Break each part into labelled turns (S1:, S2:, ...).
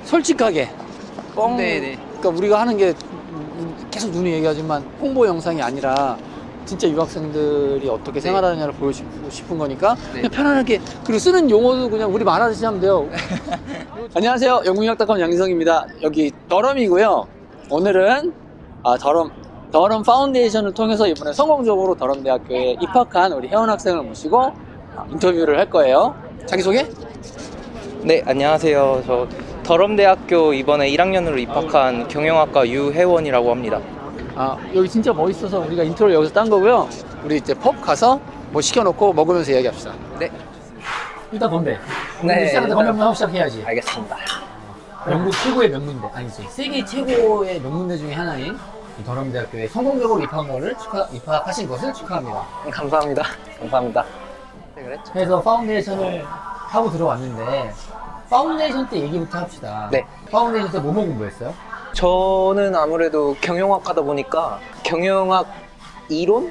S1: 솔직하게 뻥.
S2: 네네.
S1: 그러니까 우리가 하는 게 계속 눈이 얘기하지만 홍보 영상이 아니라 진짜 유학생들이 어떻게 생활하느냐를 보여주고 싶은 거니까 그냥 편안하게, 그리고 쓰는 용어도 그냥 우리 말하듯이 하면 돼요. 안녕하세요, 영국유학닷컴 양희성입니다. 여기 더럼이고요. 오늘은 더럼 파운데이션을 통해서 이번에 성공적으로 더럼대학교에 입학한 우리 혜원 학생을 모시고 인터뷰를 할 거예요. 자기소개?
S2: 네, 안녕하세요. 저 더럼대학교 이번에 1학년으로 입학한 경영학과 유혜원이라고 합니다.
S1: 여기 진짜 멋있어서 우리가 인트로를 여기서 딴 거고요. 우리 이제 펍 가서 뭐 시켜놓고 먹으면서 이야기합시다.
S2: 네.
S1: 일단 건배.
S2: 네.
S1: 시작할 때 건배만 하고 시작해야지.
S2: 알겠습니다.
S1: 영국 최고의 명문대, 아니지, 세계 최고의 명문대 중에 하나인 이 더럼대학교에 성공적으로 입학하신 것을 축하합니다.
S2: 감사합니다. 감사합니다. 네, 그랬죠.
S1: 그래서 파운데이션을 하고 들어왔는데, 파운데이션 때 얘기부터 합시다.
S2: 네.
S1: 파운데이션 때 뭐뭐 공부했어요?
S2: 저는 아무래도 경영학과다 보니까 경영학 이론?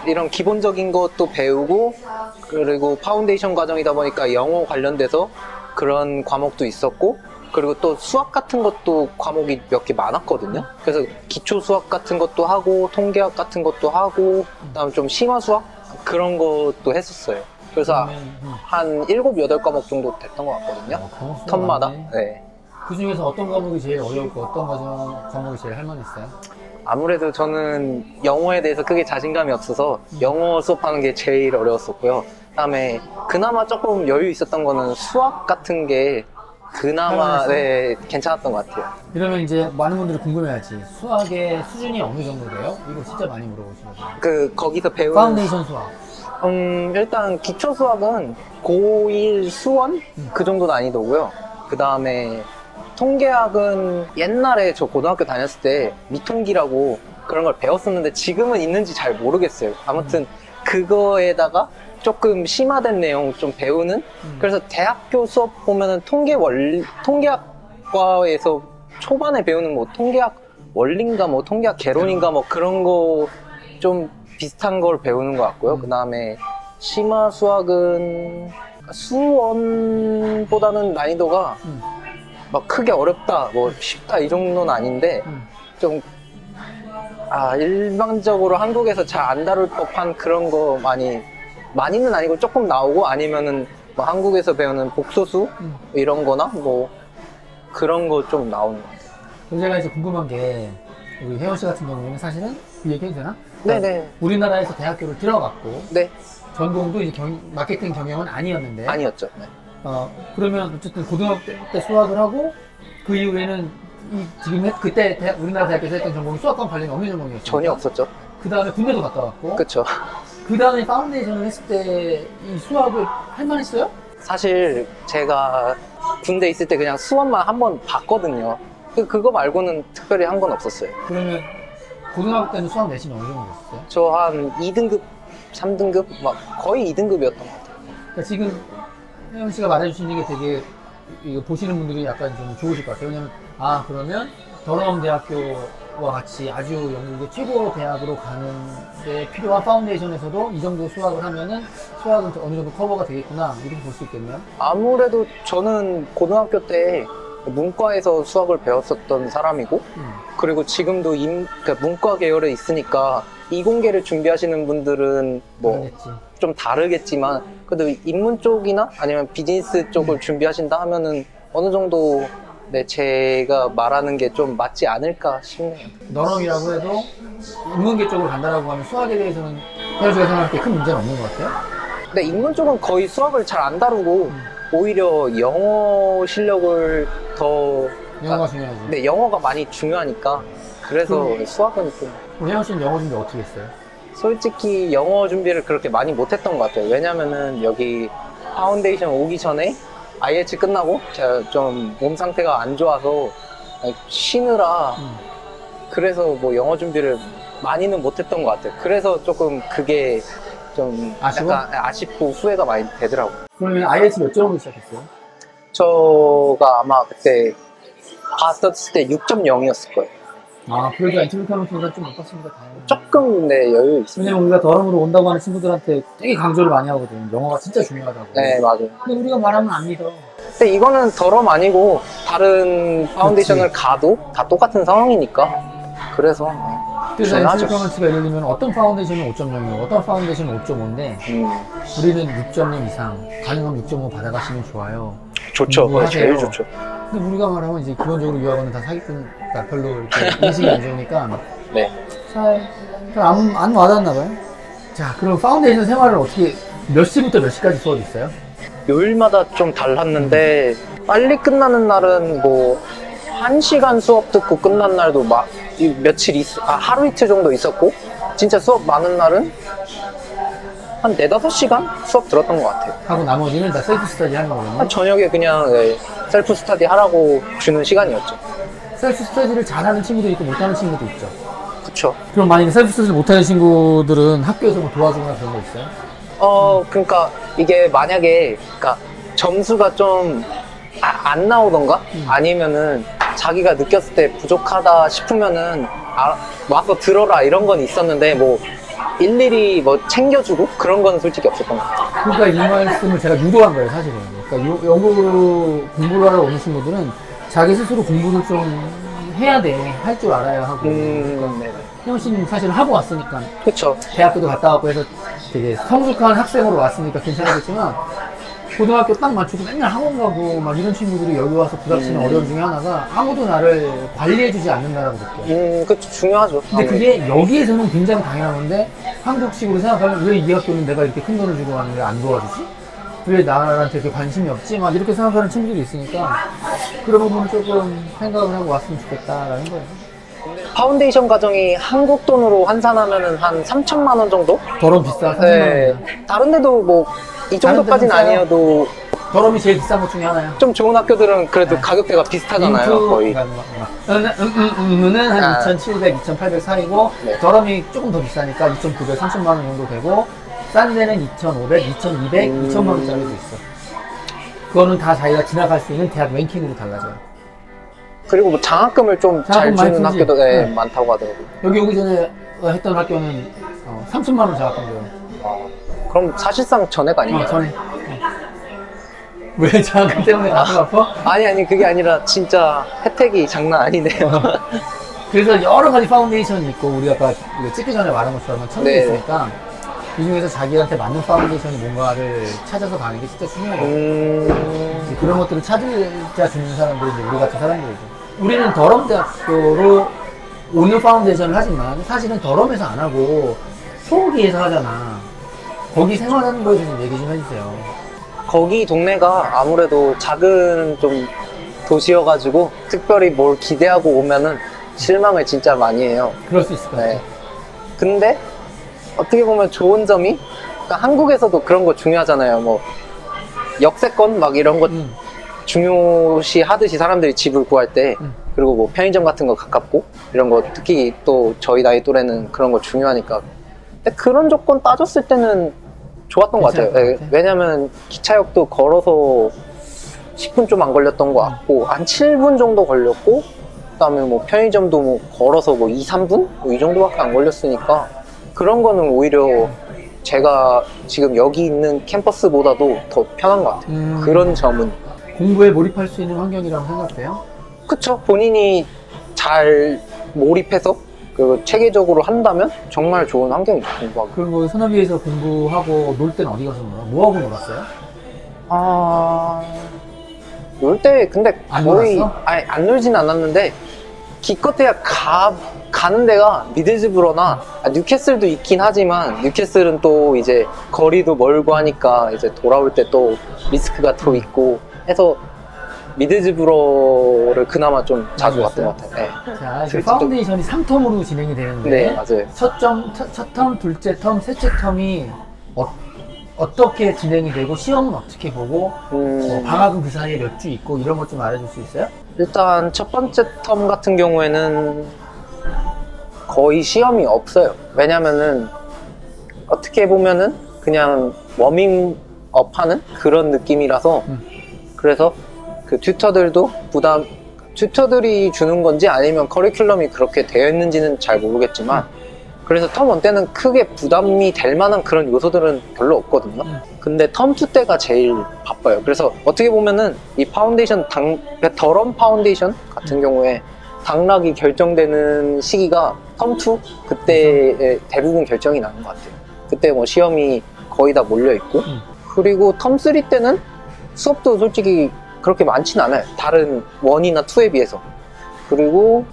S2: 이런 기본적인 것도 배우고, 그리고 파운데이션 과정이다 보니까 영어 관련돼서 그런 과목도 있었고, 그리고 또 수학 같은 것도 과목이 몇 개 많았거든요. 그래서 기초 수학 같은 것도 하고, 통계학 같은 것도 하고, 그다음 좀 심화 수학? 그런 것도 했었어요. 그래서 한 7, 8과목 정도 됐던 것 같거든요. 텀마다. 네.
S1: 그 중에서 어떤 과목이 제일 어려웠고 어떤 과목이 제일 할만했어요?
S2: 아무래도 저는 영어에 대해서 크게 자신감이 없어서 영어 수업하는 게 제일 어려웠었고요. 그다음에 그나마 조금 여유 있었던 거는 수학 같은 게 그나마 괜찮았던 것 같아요.
S1: 이러면 이제 많은 분들이 궁금해하지, 수학의 수준이 어느 정도 돼요? 이거 진짜 많이 물어보시거든요.
S2: 거기서 배우는
S1: 파운데이션 수학.
S2: 일단 기초 수학은 고1 수원? 그 정도 난이도고요. 그 다음에 통계학은 옛날에 저 고등학교 다녔을 때 미통기라고 그런 걸 배웠었는데 지금은 있는지 잘 모르겠어요. 아무튼 그거에다가 조금 심화된 내용 좀 배우는? 그래서 대학교 수업 보면은 통계학과에서 초반에 배우는 뭐 통계학 원리인가 뭐 통계학 개론인가 뭐 그런 거 좀 비슷한 걸 배우는 것 같고요. 그 다음에 심화 수학은 수원보다는 난이도가 막 크게 어렵다, 뭐 쉽다 이 정도는 아닌데 좀 일반적으로 한국에서 잘 안 다룰 법한 그런 거 많이는 아니고 조금 나오고, 아니면은 뭐 한국에서 배우는 복소수 이런 거나 뭐 그런 거 좀 나오는 것 같아요.
S1: 제가 이제 궁금한 게, 우리 혜원 씨 같은 경우에는 사실은 그 얘기해도 되나?
S2: 네네.
S1: 우리나라에서 대학교를 들어갔고,
S2: 네.
S1: 전공도 이제 마케팅 경영은 아니었는데.
S2: 아니었죠. 네.
S1: 그러면 어쨌든 고등학교 때 수학을 하고, 그 이후에는 지금 그때 우리나라 대학교에서 했던 전공이 수학과 관련이 없는 전공이었죠.
S2: 전혀 없었죠.
S1: 그 다음에 군대도 갔다 왔고.
S2: 그쵸.
S1: 그 다음에 파운데이션을 했을 때 이 수학을 할만했어요?
S2: 사실 제가 군대 있을 때 그냥 수업만 한번 봤거든요. 그거 말고는 특별히 한 건 없었어요.
S1: 그러면 고등학교 때는 수학 내신이 어느 정도 됐어요?
S2: 저 한 2등급, 3등급? 막 거의 2등급이었던 것 같아요.
S1: 그러니까 지금 혜영 씨가 말해주시는 게 되게, 이거 보시는 분들이 약간 좀 좋으실 것 같아요. 왜냐면 그러면 더럼 대학교와 같이 아주 영국의 최고 대학으로 가는 데 필요한 파운데이션에서도 이 정도 수학을 하면은 수학은 어느 정도 커버가 되겠구나, 이렇게 볼 수 있겠네요.
S2: 아무래도 저는 고등학교 때 문과에서 수학을 배웠었던 사람이고, 그리고 지금도 그러니까 문과 계열에 있으니까 이공계를 준비하시는 분들은 뭐 좀 다르겠지만, 그래도 인문 쪽이나 아니면 비즈니스 쪽을 준비하신다 하면은 어느 정도 제가 말하는 게 좀 맞지 않을까 싶네요.
S1: 너럼이라고 해도 인문계 쪽으로 간다라고 하면 수학에 대해서는 혜영 씨가 생각할 때 큰 문제는 없는 것 같아요?
S2: 근데 인문 쪽은 거의 수학을 잘 안 다루고 오히려 영어 실력을 더
S1: 영어가 중요하지.
S2: 네, 영어가 많이 중요하니까. 그래서 수학은 좀.
S1: 혜영 씨는 영어 준비 어떻게 했어요?
S2: 솔직히 영어 준비를 그렇게 많이 못했던 것 같아요. 왜냐면은 여기 파운데이션 오기 전에 IH 끝나고 제가 좀 몸 상태가 안 좋아서 쉬느라 그래서 뭐 영어 준비를 많이는 못했던 것 같아요. 그래서 조금 그게 좀 약간 아쉽고 후회가 많이 되더라고요.
S1: 그러면 IH 몇 점으로 시작했어요?
S2: 저가 아마 그때 봤었을 때 6.0이었을 거예요.
S1: 그래도 엔트리 카운트가 좀 못 봤습니다. 다행히.
S2: 조금 여유 있습니다.
S1: 왜냐면 우리가 더럼으로 온다고 하는 친구들한테 되게 강조를 많이 하거든. 영어가 진짜 중요하다고.
S2: 네, 맞아요.
S1: 근데 우리가 말하면 안 믿어.
S2: 근데 이거는 덜엄 아니고 다른 파운데이션을 가도 다 똑같은 상황이니까. 그래서
S1: 그래서
S2: 중요하죠.
S1: 엔트리 예를 들면 어떤 파운데이션은 5.0이고 어떤 파운데이션은 5.5인데 우리는 6.0 이상, 가능하면 6.5 받아가시면 좋아요.
S2: 좋죠.
S1: 공부하세요.
S2: 제일 좋죠.
S1: 근데 우리가 말하면 이제 기본적으로 유학원은 다 사기꾼, 그러니까 별로 이렇게 인식이 안 좋으니까
S2: 네.
S1: 잘 안 와닿나 봐요. 자, 그럼 파운데이션 생활을 어떻게 몇 시부터 몇 시까지 수업이 있어요?
S2: 요일마다 좀 달랐는데 빨리 끝나는 날은 뭐 1시간 수업 듣고 끝난 날도 막 며칠 하루 이틀 정도 있었고, 진짜 수업 많은 날은 한 4-5시간 수업 들었던 것 같아요.
S1: 하고 나머지는 다 셀프 스터디 하는 거거든요.
S2: 저녁에 그냥 셀프 스터디 하라고 주는 시간이었죠.
S1: 셀프 스터디를 잘하는 친구도 있고 못하는 친구도 있죠.
S2: 그쵸.
S1: 그럼 만약에 셀프 스터디를 못하는 친구들은 학교에서 뭐 도와주거나 그런 거 있어요?
S2: 그러니까 이게 만약에 그러니까 점수가 좀 안 나오던가 아니면은 자기가 느꼈을 때 부족하다 싶으면은 와서 들어라 이런 건 있었는데 뭐 일일이 뭐 챙겨주고 그런 건 솔직히 없었던 것 같아요.
S1: 그러니까 이 말씀을 제가 유도한 거예요, 사실은. 그러니까 영어로 공부를 하러 오는 친구들은 자기 스스로 공부를 좀 해야 돼. 할 줄 알아야 하고.
S2: 네네.
S1: 혜영 씨는 사실 하고 왔으니까.
S2: 그쵸.
S1: 대학교도 갔다 왔고 해서 되게 성숙한 학생으로 왔으니까 괜찮았겠지만, 고등학교 딱 맞추고 맨날 학원 가고 막 이런 친구들이 여기 와서 부닥치는 어려움 중에 하나가 아무도 나를 관리해주지 않는다라고 느껴요.
S2: 그쵸. 중요하죠.
S1: 근데 그게 여기에서는 굉장히 당연한 건데, 한국식으로 생각하면 왜 이 학교는 내가 이렇게 큰 돈을 주고 왔는데 안 도와주지? 왜 나한테 이렇게 관심이 없지? 막 이렇게 생각하는 친구들이 있으니까 그런 부분을 조금 생각을 하고 왔으면 좋겠다라는 거예요.
S2: 파운데이션 과정이 한국 돈으로 환산하면은 한 3천만 원 정도?
S1: 더럼 비싸.
S2: 네. 다른 데도 뭐 이 정도까지는
S1: 다른 데는
S2: 아니어도
S1: 더럼이 제일 비싼 것 중에 하나야.
S2: 좀 좋은 학교들은 그래도 가격대가 비슷하잖아요. 거의.
S1: 은은 한 2,700, 2,800 사이고,
S2: 네.
S1: 더럼이 조금 더 비싸니까 2,900, 3,000만 원 정도 되고, 싼 데는 2,500, 2,200, 2,000만 원짜리도 있어. 그거는 다 자기가 지나갈 수 있는 대학 랭킹으로 달라져요.
S2: 그리고 뭐 장학금을 좀 잘
S1: 장학금
S2: 주는
S1: 많이
S2: 학교도
S1: 주지. 네.
S2: 많다고 하더라고요.
S1: 여기 오기 전에 했던 학교는 3,000만 원 장학금 줘요.
S2: 그럼 사실상 전액 아닌가요?
S1: 전에. 왜 장학금 때문에 가슴 아파?
S2: 아니 그게 아니라 진짜 혜택이 장난 아니네요.
S1: 그래서 여러 가지 파운데이션이 있고, 우리가 아까 찍기 전에 말한 것처럼 천개
S2: 네.
S1: 있으니까 이 중에서 자기한테 맞는 파운데이션이 뭔가를 찾아서 가는 게 진짜 중요해요. 그런 것들을 찾으자 주는 사람들이 이제 우리 같은 사람들이죠. 우리는 더럼대학교로 오는 파운데이션을 하지만 사실은 더럼에서 안 하고 소호기에서 하잖아. 거기 생활하는 거에 좀 얘기 좀 해주세요.
S2: 거기 동네가 아무래도 작은 좀 도시여가지고 특별히 뭘 기대하고 오면은 실망을 진짜 많이 해요.
S1: 그럴 수 있을 것 같아요.
S2: 네. 근데 어떻게 보면 좋은 점이, 그러니까 한국에서도 그런 거 중요하잖아요. 뭐 역세권 막 이런 거 중요시 하듯이 사람들이 집을 구할 때, 그리고 뭐 편의점 같은 거 가깝고 이런 거, 특히 또 저희 나이 또래는 그런 거 중요하니까. 근데 그런 조건 따졌을 때는 좋았던 것 같아요. 네, 왜냐면 기차역도 걸어서 10분 좀 안 걸렸던 것 같고, 한 7분 정도 걸렸고, 그 다음에 뭐 편의점도 뭐 걸어서 뭐 2-3분? 뭐 이 정도밖에 안 걸렸으니까, 그런 거는 오히려 제가 지금 여기 있는 캠퍼스보다도 더 편한 것 같아요. 그런 점은.
S1: 공부에 몰입할 수 있는 환경이라고 생각돼요?
S2: 그쵸. 본인이 잘 몰입해서 그 체계적으로 한다면 정말 좋은 환경이죠, 공부하고.
S1: 그럼 뭐 소나비에서 공부하고 놀 때는 어디 가서 놀아? 뭐 하고 놀았어요?
S2: 놀 때 근데
S1: 안
S2: 거의
S1: 놀았어?
S2: 안 놀진 않았는데, 기껏해야 가는 데가 미드즈브러나 뉴캐슬도 있긴 하지만, 뉴캐슬은 또 이제 거리도 멀고 하니까 이제 돌아올 때 또 리스크가 더 있고 해서 미드즈브러를 그나마 좀 자주 갔던 것 같아요. 네.
S1: 자, 이제 파운데이션이 3텀으로 진행이 되는데,
S2: 네, 맞아요.
S1: 첫 텀, 둘째 텀, 셋째 텀이 어떻게 진행이 되고, 시험은 어떻게 보고, 뭐 방학은 그 사이에 몇 주 있고, 이런 것 좀 알려줄 수 있어요?
S2: 일단 첫 번째 텀 같은 경우에는 거의 시험이 없어요. 왜냐면은 어떻게 보면은 그냥 워밍업 하는 그런 느낌이라서, 그래서 그 튜터들도 튜터들이 주는 건지 아니면 커리큘럼이 그렇게 되어 있는지는 잘 모르겠지만, 그래서 텀1 때는 크게 부담이 될 만한 그런 요소들은 별로 없거든요. 근데 텀2 때가 제일 바빠요. 그래서 어떻게 보면은 이 파운데이션 더럼 파운데이션 같은 경우에 당락이 결정되는 시기가 텀2 그때에 대부분 결정이 나는 것 같아요. 그때 뭐 시험이 거의 다 몰려있고 그리고 텀3 때는 수업도 솔직히 그렇게 많진 않아요. 다른 1이나 2에 비해서. 그리고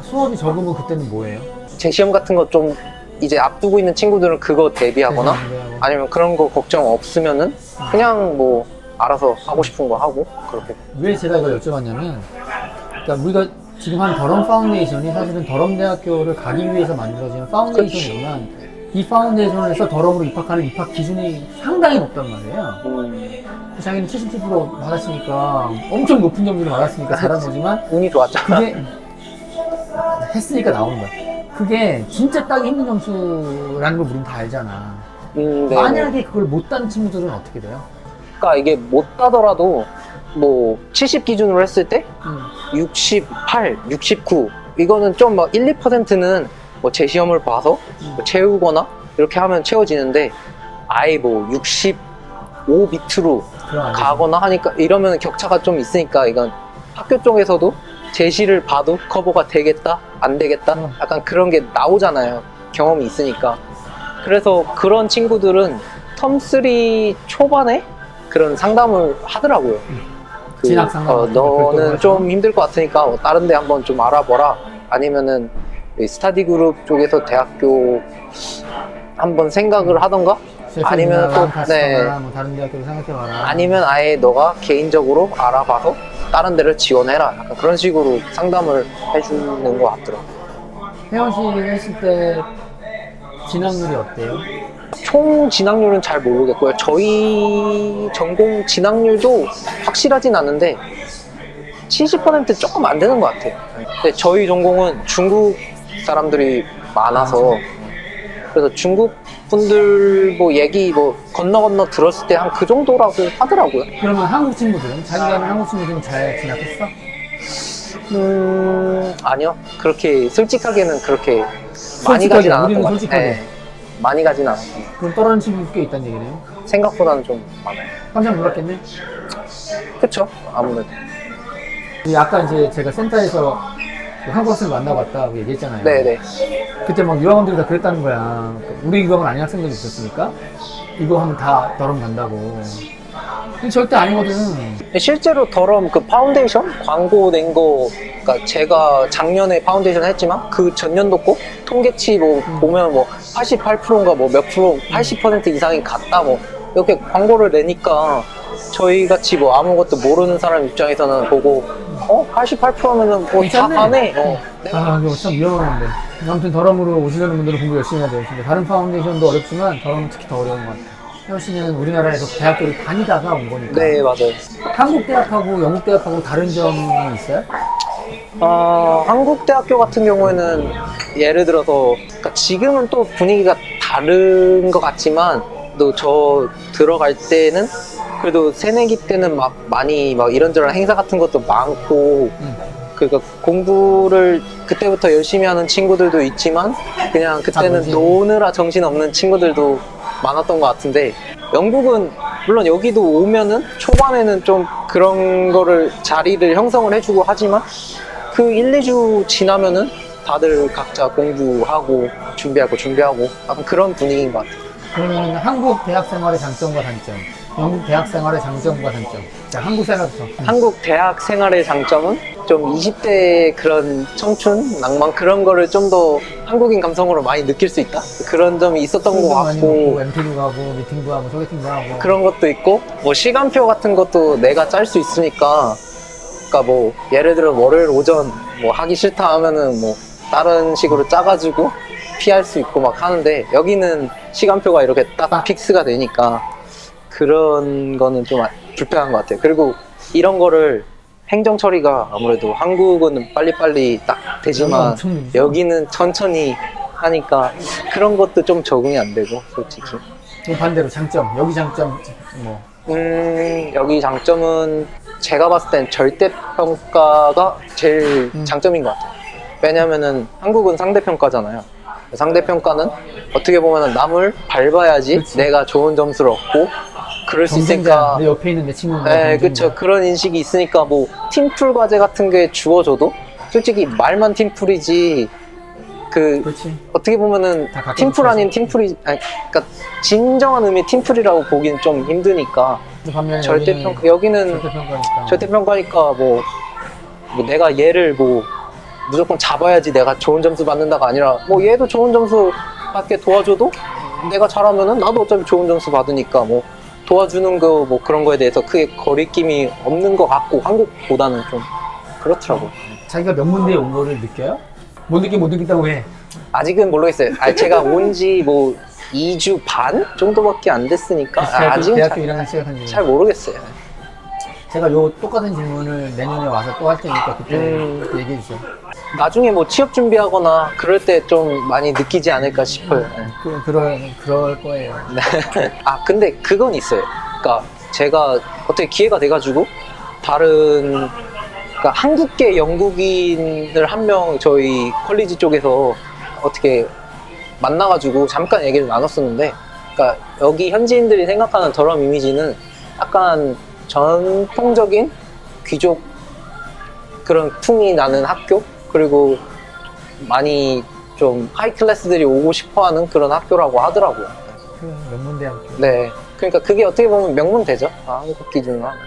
S1: 수업이 적으면 그때는 뭐예요?
S2: 제 시험 같은 거 좀 이제 앞두고 있는 친구들은 그거 대비하거나 아니면 그런 거 걱정 없으면은 그냥 뭐 알아서 하고 싶은 거 하고 그렇게.
S1: 왜 제가 이걸 여쭤봤냐면, 그러니까 우리가 지금 한 더럼 파운데이션이 사실은 더럼 대학교를 가기 위해서 만들어진 파운데이션이지만 이 파운데이션에서 더럼으로 입학하는 입학 기준이 상당히 높단 말이에요. 자기는 77% 받았으니까 엄청 높은 점수를 받았으니까 잘한 거지만
S2: 운이 좋았잖아.
S1: 그게 했으니까 나오는 거야. 그게 진짜 따기 힘든 점수라는 걸 우린 다 알잖아.
S2: 네.
S1: 만약에 그걸 못 딴 친구들은 어떻게 돼요?
S2: 그러니까 이게 못 따더라도 뭐 70 기준으로 했을 때 68, 69 이거는 좀 막 1, 2%는 뭐 제 시험을 봐서 뭐 채우거나 이렇게 하면 채워지는데 아예 뭐 65 밑으로 가거나 하니까 이러면 격차가 좀 있으니까 이건 학교 쪽에서도 제시를 봐도 커버가 되겠다 안 되겠다 약간 그런 게 나오잖아요. 경험이 있으니까. 그래서 그런 친구들은 텀3 초반에 그런 상담을 하더라고요.
S1: 진학 상담.
S2: 너는 좀 힘들 것 같으니까 다른 데 한번 좀 알아보라. 아니면은 스터디 그룹 쪽에서 대학교 한번 생각을 하던가 아니면 또
S1: 뭐 다른 대학교를 생각해봐라.
S2: 아니면 아예 너가 개인적으로 알아봐서 다른 데를 지원해라. 약간 그런 식으로 상담을 해주는 것 같더라고요.
S1: 혜원 씨 했을 때 진학률이 어때요?
S2: 총 진학률은 잘 모르겠고요. 저희 전공 진학률도 확실하진 않은데 70% 조금 안 되는 것 같아요. 근데 저희 전공은 중국 사람들이 많아서 그래서 중국 분들 뭐 얘기 뭐 건너 들었을 때 한 그 정도라고 하더라고요.
S1: 그러면 한국 친구들은? 자기가 아는 한국 친구들은 잘 진학했어?
S2: 아니요. 그렇게 솔직하게는 그렇게 많이 가진 않았던 것 같아요. 네, 많이 가진 않았던 것 같아요.
S1: 그럼 떨어지는 친구도 꽤 있다는 얘기네요?
S2: 생각보다는 좀 많아요.
S1: 깜짝 놀랐겠네?
S2: 그쵸? 아무래도.
S1: 아까 이제 제가 센터에서 한국 학생 만나봤다고 얘기했잖아요.
S2: 네네.
S1: 그때 막 유학원들이 다 그랬다는 거야. 우리 유학원 아닌 학생들이 있었으니까 이거 하면 다 더럼 간다고. 근데 절대 아니거든.
S2: 실제로 더럼 그 파운데이션 광고 낸 거, 그러니까 제가 작년에 파운데이션 했지만 그 전년도 거 통계치 뭐 보면 뭐 88%인가 뭐 몇 프로 80% 이상이 갔다 뭐 이렇게 광고를 내니까 저희 같이 뭐 아무것도 모르는 사람 입장에서는 보고 88%면은 뭐 다 가네.
S1: 아, 이거 참 위험한 건데. 아무튼 더럼으로 오시려는 분들은 공부 열심히 해야 돼요. 근데 다른 파운데이션도 어렵지만 더럼은 특히 더 어려운 것 같아요. 혜원 씨는 우리나라에서 대학교를 다니다가 온 거니까.
S2: 네, 맞아요.
S1: 한국 대학하고 영국 대학하고 다른 점이 있어요?
S2: 한국 대학교 같은 경우에는 예를 들어서 그러니까 지금은 또 분위기가 다른 것 같지만 또 저 들어갈 때는 그래도 새내기 때는 막 많이 막 이런저런 행사 같은 것도 많고 그러니까 공부를 그때부터 열심히 하는 친구들도 있지만 그냥 그때는 노느라 정신없는 친구들도 많았던 것 같은데 영국은 물론 여기도 오면은 초반에는 좀 그런 거를 자리를 형성을 해주고 하지만 그 1, 2주 지나면은 다들 각자 공부하고 준비하고 약간 그런 분위기인 것 같아요.
S1: 그러면 한국 대학 생활의 장점과 단점, 영국 대학 생활의 장점과 단점. 자, 한국 생활부터.
S2: 한국 대학 생활의 장점은 좀 20대의 그런 청춘, 낭만 그런 거를 좀 더 한국인 감성으로 많이 느낄 수 있다? 그런 점이 있었던 것 같고
S1: MT도 가고 미팅도 하고 소개팅도 하고
S2: 그런 것도 있고 뭐 시간표 같은 것도 내가 짤 수 있으니까 그러니까 뭐 예를 들어 월요일 오전 뭐 하기 싫다 하면은 뭐 다른 식으로 짜가지고 피할 수 있고 막 하는데 여기는 시간표가 이렇게 딱 픽스가 되니까 그런 거는 좀 불편한 것 같아요. 그리고 이런 거를 행정 처리가 아무래도 한국은 빨리빨리 딱 되지만 여기는 천천히 하니까 그런 것도 좀 적응이 안 되고 솔직히.
S1: 그럼 반대로 장점, 여기 장점 뭐?
S2: 여기 장점은 제가 봤을 땐 절대평가가 제일 장점인 것 같아요. 왜냐면은 한국은 상대평가잖아요. 상대평가는 어떻게 보면 남을 밟아야지
S1: 그치.
S2: 내가 좋은 점수를 얻고 그럴 수
S1: 경쟁자,
S2: 있으니까.
S1: 내 옆에 있는 내 친구가
S2: 네, 그쵸. 그런 인식이 있으니까 뭐 팀플 과제 같은 게 주어져도 솔직히 말만 팀플이지 그
S1: 그렇지.
S2: 어떻게 보면은
S1: 다 각각
S2: 팀플 아닌
S1: 있어서.
S2: 팀플이 아니, 그러니까 진정한 의미의 팀플이라고 보기는 좀 힘드니까.
S1: 반면에
S2: 여기는
S1: 절대평가니까.
S2: 절대평가니까 뭐 내가 얘를 뭐 무조건 잡아야지 내가 좋은 점수 받는다가 아니라 뭐 얘도 좋은 점수 받게 도와줘도 내가 잘하면은 나도 어차피 좋은 점수 받으니까 뭐 도와주는 거 뭐 그런 거에 대해서 크게 거리낌이 없는 것 같고 한국보다는 좀 그렇더라고.
S1: 자기가 명문대에 온 거를 느껴요? 못 느낀다고 해.
S2: 아직은 모르겠어요. 제가 온 지 뭐 2주 반 정도밖에 안 됐으니까 아직은
S1: 대학교 1학년 시작한 지
S2: 잘 모르겠어요.
S1: 제가 요 똑같은 질문을 내년에 와서 또 할 테니까 그때 얘기해 주세요.
S2: 나중에 뭐 취업 준비하거나 그럴 때 좀 많이 느끼지 않을까 싶어요.
S1: 그럴 거예요.
S2: 근데 그건 있어요. 그러니까 제가 어떻게 기회가 돼가지고 다른 그러니까 한국계 영국인을 한 명 저희 컬리지 쪽에서 어떻게 만나가지고 잠깐 얘기를 나눴었는데, 그러니까 여기 현지인들이 생각하는 더럼 이미지는 약간 전통적인 귀족 그런 풍이 나는 학교, 그리고 많이 좀 하이 클래스들이 오고 싶어하는 그런 학교라고 하더라고요.
S1: 명문대학교.
S2: 네, 그러니까 그게 어떻게 보면 명문대죠. 한국 기준으로 하면.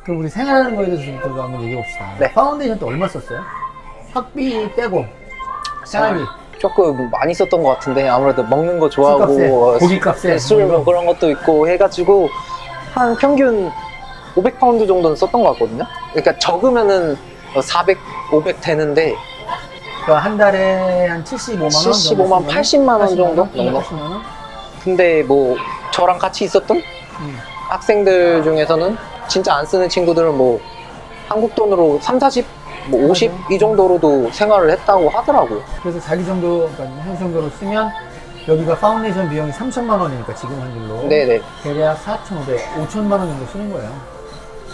S1: 그럼 우리 생활하는 거에 대해서 좀 한번 얘기해 봅시다.
S2: 네.
S1: 파운데이션 때 얼마 썼어요? 학비 빼고 생활비.
S2: 조금 많이 썼던 것 같은데, 아무래도 먹는 거 좋아하고
S1: 고기값에
S2: 술 뭐 그런 것도 있고 해가지고 한 평균 500파운드 정도는 썼던 것 같거든요. 그러니까 적으면은 400, 500 되는데
S1: 그러니까 한 달에 한 75만 원?
S2: 75만, 80만 원 정도?
S1: 80만 원?
S2: 근데 뭐 저랑 같이 있었던 학생들 중에서는 진짜 안 쓰는 친구들은 뭐 한국 돈으로 3, 40, 뭐 50 이 정도로도 생활을 했다고 하더라고요.
S1: 그래서 자기 정도, 그러니까 현 정도로 쓰면 여기가 파운데이션 비용이 3천만 원이니까 지금 환율로
S2: 네네.
S1: 대략 4,500, 5천만 원 정도 쓰는 거예요.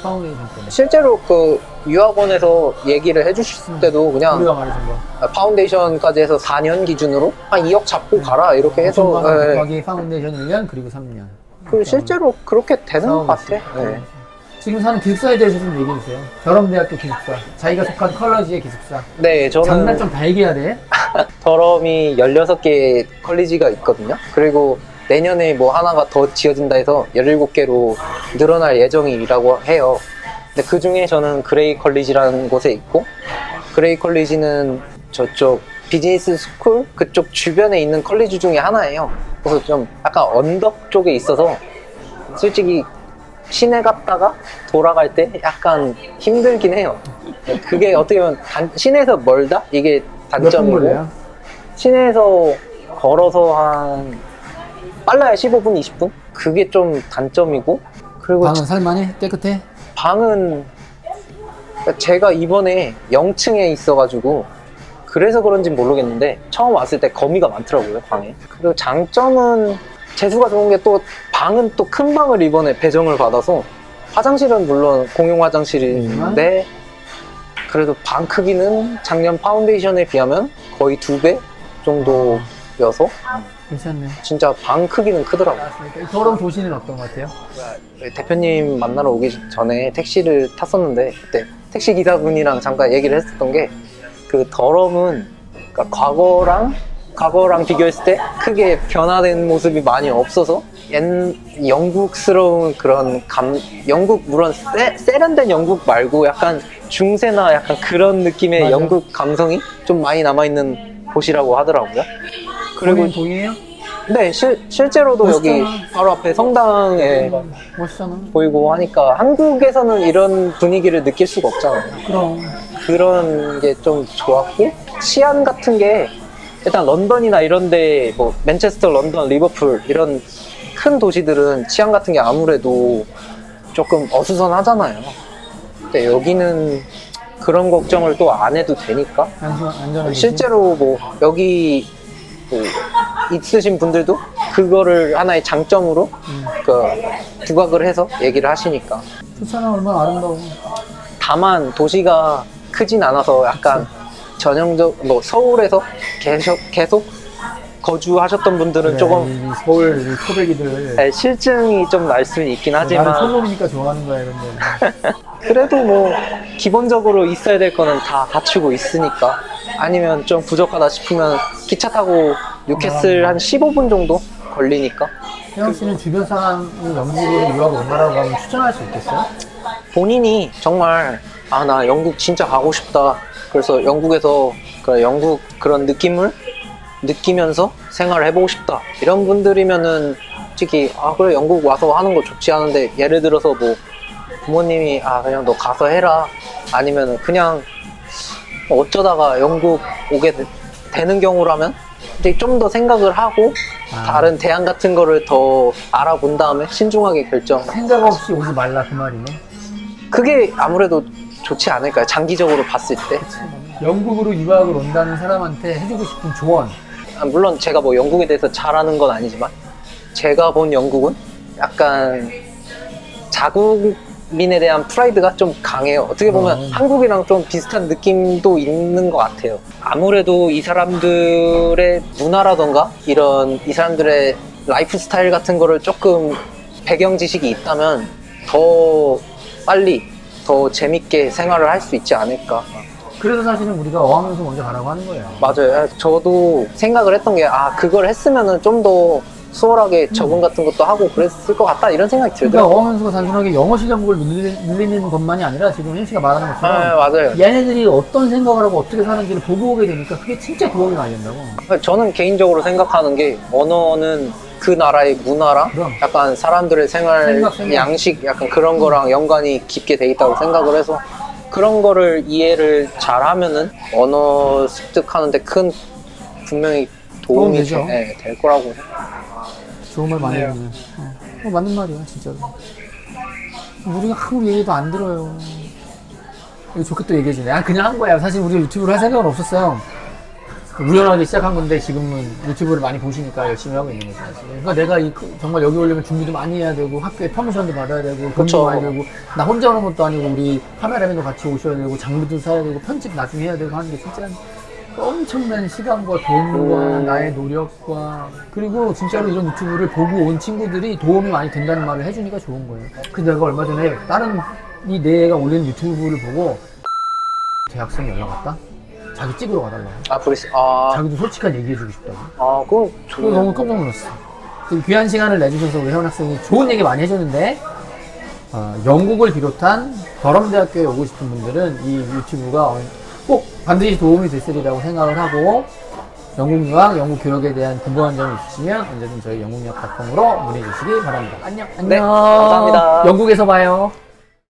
S1: 파운데이션 때문에.
S2: 실제로 그 유학원에서 얘기를 해주실 때도 그냥
S1: 우리가 말해준 거.
S2: 파운데이션까지 해서 4년 기준으로 한 2억 잡고 가라 이렇게 해서
S1: 5천만 원
S2: 네.
S1: 곱하기 파운데이션 1년 그리고 3년.
S2: 그 실제로 그렇게 되는 것 같아. 네.
S1: 지금 사는 기숙사에 대해서 좀 얘기해 주세요. 결혼대학교 기숙사. 자기가 속한 컬러지의 기숙사.
S2: 네, 저는
S1: 장단점 다 얘기해야 돼.
S2: 더럼이 16개 컬리지가 있거든요. 그리고 내년에 뭐 하나가 더 지어진다 해서 17개로 늘어날 예정이라고 해요. 근데 그 중에 저는 그레이 컬리지라는 곳에 있고, 그레이 컬리지는 저쪽 비즈니스 스쿨 그쪽 주변에 있는 컬리지 중에 하나예요. 그래서 좀 약간 언덕 쪽에 있어서 솔직히 시내 갔다가 돌아갈 때 약간 힘들긴 해요. 그게 어떻게 보면 시내에서 멀다? 이게 단점이고, 시내에서 걸어서 한 빨라야 15분, 20분? 그게 좀 단점이고, 그리고
S1: 방은 살만해? 깨끗해?
S2: 방은 제가 이번에 0층에 있어가지고 그래서 그런지 모르겠는데 처음 왔을 때 거미가 많더라고요, 방에. 그리고 장점은 재수가 좋은 게 또 방은 또 큰 방을 이번에 배정을 받아서 화장실은 물론 공용 화장실인데 그래도 방 크기는 작년 파운데이션에 비하면 거의 2배 정도여서
S1: 괜찮네.
S2: 진짜 방 크기는 크더라고요.
S1: 더럼 도시는 어떤 것 같아요?
S2: 대표님 만나러 오기 전에 택시를 탔었는데 그때 택시 기사분이랑 잠깐 얘기를 했었던 게, 그 더럼은 그러니까 과거랑 비교했을 때 크게 변화된 모습이 많이 없어서 영국스러운 그런 영국, 물론 세련된 영국 말고 약간 중세나 약간 그런 느낌의
S1: 맞아.
S2: 영국 감성이 좀 많이 남아있는 곳이라고 하더라고요.
S1: 그리고 동이에요?
S2: 네, 실제로도
S1: 멋있잖아.
S2: 여기 바로 앞에 성당에
S1: 멋있잖아.
S2: 보이고 하니까 한국에서는 이런 분위기를 느낄 수가 없잖아요.
S1: 그럼.
S2: 그런 게 좀 좋았고, 치안 같은 게 일단 런던이나 이런데 뭐 맨체스터, 런던, 리버풀 이런 큰 도시들은 치안 같은 게 아무래도 조금 어수선하잖아요. 근데 여기는 그런 걱정을 또 안 해도 되니까
S1: 안전한
S2: 실제로 뭐 여기 뭐 있으신 분들도 그거를 하나의 장점으로 그 부각을 해서 얘기를 하시니까.
S1: 좋잖아, 얼마나 아름다워.
S2: 다만 도시가 크진 않아서 약간 전형적 뭐 서울에서 계속 거주하셨던 분들은
S1: 그래,
S2: 조금
S1: 이 서울 이 토백이들
S2: 네, 실증이 좀 날 수는 있긴
S1: 나는
S2: 하지만
S1: 손놈이니까 좋아하는 거야 근데
S2: 그래도 뭐 기본적으로 있어야 될 거는 다 갖추고 있으니까. 아니면 좀 부족하다 싶으면 기차 타고 뉴캐슬 한 15분 정도 걸리니까.
S1: 혜영 씨는 주변 사람이 영국으로 유학을 온다라고 하면 추천할 수 있겠어요?
S2: 본인이 정말 아 나 영국 진짜 가고 싶다, 그래서 영국에서 영국 그런 느낌을 느끼면서 생활을 해보고 싶다, 이런 분들이면은 솔직히 아 그래 영국 와서 하는 거 좋지 않은데, 예를 들어서 뭐 부모님이 아 그냥 너 가서 해라, 아니면은 그냥 어쩌다가 영국 오게 되는 경우라면 이제 좀 더 생각을 하고 다른 대안 같은 거를 더 알아본 다음에 신중하게 결정.
S1: 생각 없이 오지 말라 그 말이네.
S2: 그게 아무래도 좋지 않을까요? 장기적으로 봤을 때.
S1: 영국으로 유학을 온다는 사람한테 해주고 싶은 조언.
S2: 아, 물론 제가 뭐 영국에 대해서 잘 아는 건 아니지만 제가 본 영국은 약간 자국민에 대한 프라이드가 좀 강해요. 어떻게 보면 한국이랑 좀 비슷한 느낌도 있는 것 같아요. 아무래도 이 사람들의 문화라던가 이런 이 사람들의 라이프 스타일 같은 거를 조금 배경 지식이 있다면 더 빨리 더 재밌게 생활을 할 수 있지 않을까.
S1: 그래서 사실은 우리가 어학연수 먼저 가라고 하는 거예요.
S2: 맞아요. 저도 생각을 했던 게 아 그걸 했으면은 좀 더 수월하게 적응 같은 것도 하고 그랬을 것 같다, 이런 생각이
S1: 그러니까
S2: 들더라고요.
S1: 어학연수가 단순하게 영어 실력을 늘리는 것만이 아니라 지금 혜영 씨가 말하는 것처럼
S2: 네, 맞아요.
S1: 얘네들이 어떤 생각을 하고 어떻게 사는지를 보고 오게 되니까 그게 진짜 도움이 많이 된다고.
S2: 저는 개인적으로 생각하는 게 언어는 그 나라의 문화랑
S1: 그럼.
S2: 약간 사람들의 생활
S1: 생각.
S2: 양식 약간 그런 거랑 연관이 깊게 돼 있다고 생각을 해서 그런 거를 이해를 잘 하면은 언어 습득하는데 큰 분명히 도움이
S1: 되죠.
S2: 될 거라고 생각해요.
S1: 좋은 말 많이 해주네. 맞는 말이야 진짜로. 우리가 한국 얘기도 안 들어요. 이거 좋게 또 얘기해주네. 아 그냥 한 거야. 사실 우리 유튜브를 할 생각은 없었어요. 우연하게 시작한 건데 지금은 유튜브를 많이 보시니까 열심히 하고 있는 거죠. 사실. 그러니까 내가 정말 여기 오려면 준비도 많이 해야 되고 학교에 퍼미션도 받아야 되고 돈도
S2: 그쵸.
S1: 많이 들고 나 혼자 오는 것도 아니고 우리 카메라맨도 같이 오셔야 되고 장비도 사야 되고 편집 나중에 해야 되고 하는 게 진짜 엄청난 시간과 돈과 나의 노력과 그리고 진짜로 이런 유튜브를 보고 온 친구들이 도움이 많이 된다는 말을 해주니까 좋은 거예요. 근데 내가 얼마 전에 다른 내 애가 올리는 유튜브를 보고 대학생이 연락 왔다? 자기 찍으러 가달라고.
S2: 아 그랬어. 아,
S1: 자기도 솔직한 얘기해주고 싶다고.
S2: 그럼
S1: 그거 너무 깜짝 놀랐어. 귀한 시간을 내주셔서 우리 혜원 학생이 좋은 얘기 많이 해줬는데 영국을 비롯한 더럼대학교에 오고 싶은 분들은 이 유튜브가 꼭 반드시 도움이 됐으리라고 생각을 하고 영국 유학, 영국 교육에 대한 궁금한 점이 있으시면 언제든 저희 영국유학닷컴으로 문의해 주시기 바랍니다. 안녕.
S2: 네, 감사합니다.
S1: 영국에서 봐요.